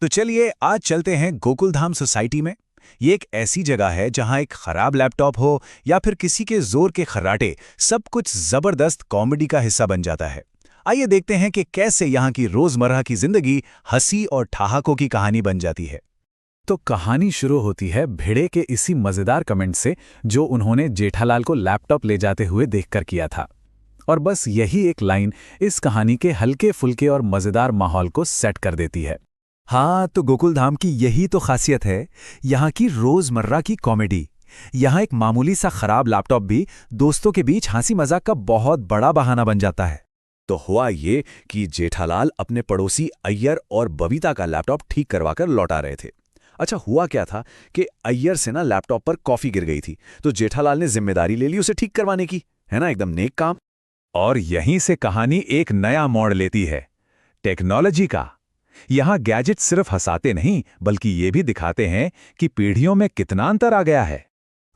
तो चलिए आज चलते हैं गोकुलधाम सोसाइटी में। ये एक ऐसी जगह है जहां एक खराब लैपटॉप हो या फिर किसी के जोर के खर्राटे, सब कुछ जबरदस्त कॉमेडी का हिस्सा बन जाता है। आइए देखते हैं कि कैसे यहाँ की रोजमर्रा की जिंदगी हंसी और ठहाकों की कहानी बन जाती है। तो कहानी शुरू होती है भिड़े के इसी मजेदार कमेंट से जो उन्होंने जेठालाल को लैपटॉप ले जाते हुए देखकर किया था। और बस यही एक लाइन इस कहानी के हल्के फुल्के और मजेदार माहौल को सेट कर देती है। हाँ, तो गोकुलधाम की यही तो खासियत है, यहाँ की रोजमर्रा की कॉमेडी। यहाँ एक मामूली सा खराब लैपटॉप भी दोस्तों के बीच हंसी मजाक का बहुत बड़ा बहाना बन जाता है। तो हुआ ये कि जेठालाल अपने पड़ोसी अय्यर और बबीता का लैपटॉप ठीक करवाकर लौटा रहे थे। अच्छा, हुआ क्या था कि अय्यर से ना लैपटॉप पर कॉफी गिर गई थी, तो जेठालाल ने जिम्मेदारी ले ली उसे ठीक करवाने की। है ना, एकदम नेक काम। और यहीं से कहानी एक नया मोड़ लेती है, टेक्नोलॉजी का। यहाँ गैजेट सिर्फ हंसाते नहीं बल्कि ये भी दिखाते हैं कि पीढ़ियों में कितना अंतर आ गया है।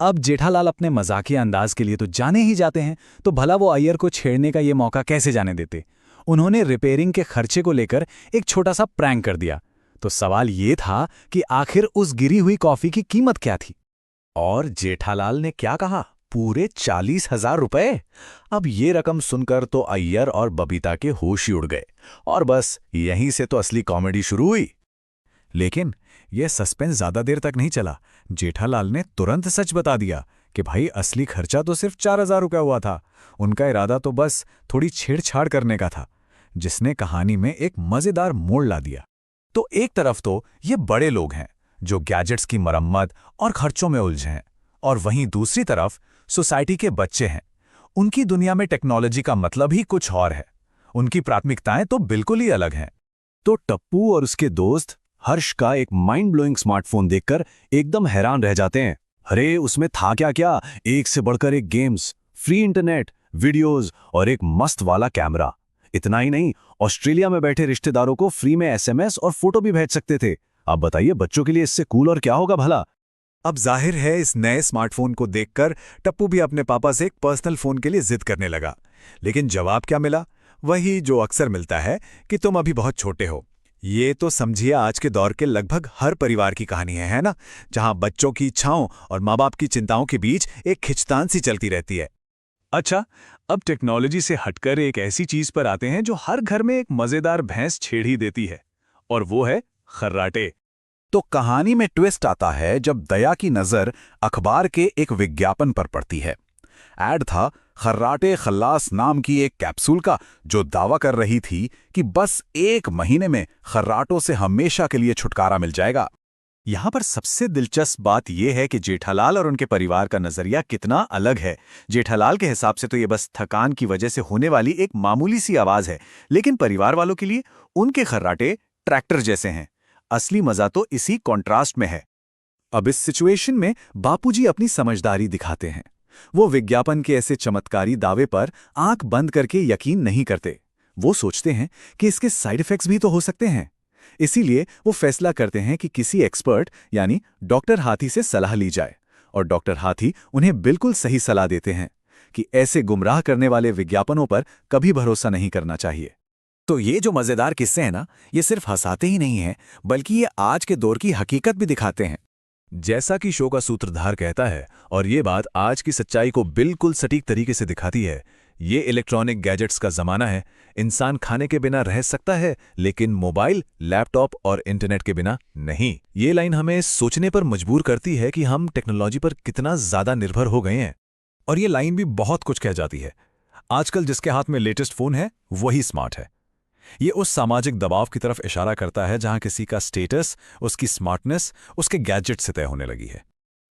अब जेठालाल अपने मजाकिया अंदाज के लिए तो जाने ही जाते हैं, तो भला वो अय्यर को छेड़ने का ये मौका कैसे जाने देते। उन्होंने रिपेयरिंग के खर्चे को लेकर एक छोटा सा प्रैंक कर दिया। तो सवाल ये था कि आखिर उस गिरी हुई कॉफी की कीमत क्या थी। और जेठालाल ने क्या कहा, पूरे 40,000 रुपए। अब ये रकम सुनकर तो अय्यर और बबीता के होश ही उड़ गए, और बस यहीं से तो असली कॉमेडी शुरू हुई। लेकिन यह सस्पेंस ज्यादा देर तक नहीं चला। जेठालाल ने तुरंत सच बता दिया कि भाई असली खर्चा तो सिर्फ 4,000 रुपया हुआ था। उनका इरादा तो बस थोड़ी छेड़छाड़ करने का था, जिसने कहानी में एक मजेदार मोड़ ला दिया। तो एक तरफ तो ये बड़े लोग हैं जो गैजेट्स की मरम्मत और खर्चों में उलझे हैं, और वहीं दूसरी तरफ सोसाइटी के बच्चे हैं। उनकी दुनिया में टेक्नोलॉजी का मतलब ही कुछ और है। उनकी प्राथमिकताएं तो बिल्कुल ही अलग हैं। तो टप्पू और उसके दोस्त हर्ष का एक माइंड ब्लोइंग स्मार्टफोन देखकर एकदम हैरान रह जाते हैं। अरे उसमें था क्या क्या, एक से बढ़कर एक गेम्स, फ्री इंटरनेट, वीडियोस और एक मस्त वाला कैमरा। इतना ही नहीं, ऑस्ट्रेलिया में बैठे रिश्तेदारों को फ्री में एसएमएस और फोटो भी भेज सकते थे। आप बताइए, बच्चों के लिए इससे कूल और क्या होगा भला। अब जाहिर है इस नए स्मार्टफोन को देखकर टप्पू भी अपने पापा से एक पर्सनल फोन के लिए जिद करने लगा। लेकिन जवाब क्या मिला, वही जो अक्सर मिलता है कि तुम अभी बहुत छोटे हो। ये तो समझिए आज के दौर के लगभग हर परिवार की कहानी है ना, जहां बच्चों की इच्छाओं और माँ बाप की चिंताओं के बीच एक खिंचतान सी चलती रहती है। अच्छा, अब टेक्नोलॉजी से हटकर एक ऐसी चीज पर आते हैं जो हर घर में एक मजेदार भैंस छेड़ ही देती है, और वो है खर्राटे। तो कहानी में ट्विस्ट आता है जब दया की नजर अखबार के एक विज्ञापन पर पड़ती है। ऐड था खर्राटे खल्लास नाम की एक कैप्सूल का, जो दावा कर रही थी कि बस 1 महीने में खर्राटों से हमेशा के लिए छुटकारा मिल जाएगा। यहां पर सबसे दिलचस्प बात यह है कि जेठालाल और उनके परिवार का नजरिया कितना अलग है। जेठालाल के हिसाब से तो ये बस थकान की वजह से होने वाली एक मामूली सी आवाज है, लेकिन परिवार वालों के लिए उनके खर्राटे ट्रैक्टर जैसे हैं। असली मजा तो इसी कॉन्ट्रास्ट में है। अब इस सिचुएशन में बापूजी अपनी समझदारी दिखाते हैं। वो विज्ञापन के ऐसे चमत्कारी दावे पर आंख बंद करके यकीन नहीं करते। वो सोचते हैं कि इसके साइड इफेक्ट्स भी तो हो सकते हैं। इसीलिए वो फैसला करते हैं कि किसी एक्सपर्ट यानी डॉक्टर हाथी से सलाह ली जाए, और डॉक्टर हाथी उन्हें बिल्कुल सही सलाह देते हैं कि ऐसे गुमराह करने वाले विज्ञापनों पर कभी भरोसा नहीं करना चाहिए। तो ये जो मजेदार किस्से हैं ना, ये सिर्फ हंसाते ही नहीं हैं, बल्कि ये आज के दौर की हकीकत भी दिखाते हैं। जैसा कि शो का सूत्रधार कहता है, और ये बात आज की सच्चाई को बिल्कुल सटीक तरीके से दिखाती है, ये इलेक्ट्रॉनिक गैजेट्स का जमाना है। इंसान खाने के बिना रह सकता है, लेकिन मोबाइल, लैपटॉप और इंटरनेट के बिना नहीं। ये लाइन हमें सोचने पर मजबूर करती है कि हम टेक्नोलॉजी पर कितना ज्यादा निर्भर हो गए हैं। और ये लाइन भी बहुत कुछ कह जाती है। आजकल जिसके हाथ में लेटेस्ट फोन है वही स्मार्ट है। ये उस सामाजिक दबाव की तरफ इशारा करता है जहां किसी का स्टेटस, उसकी स्मार्टनेस उसके गैजेट से तय होने लगी है।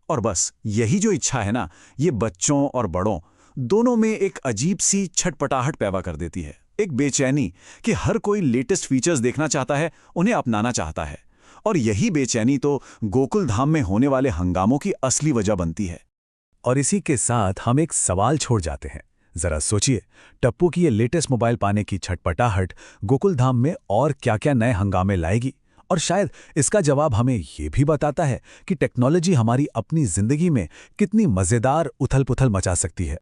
और बस यही जो इच्छा है ना, ये बच्चों और बड़ों दोनों में एक अजीब सी छटपटाहट पैदा कर देती है। एक बेचैनी कि हर कोई लेटेस्ट फीचर्स देखना चाहता है, उन्हें अपनाना चाहता है। और यही बेचैनी तो गोकुलधाम में होने वाले हंगामों की असली वजह बनती है। और इसी के साथ हम एक सवाल छोड़ जाते हैं। जरा सोचिए, टप्पू की ये लेटेस्ट मोबाइल पाने की छटपटाहट गोकुलधाम में और क्या-क्या नए हंगामे लाएगी, और शायद इसका जवाब हमें ये भी बताता है कि टेक्नोलॉजी हमारी अपनी जिंदगी में कितनी मजेदार उथल-पुथल मचा सकती है।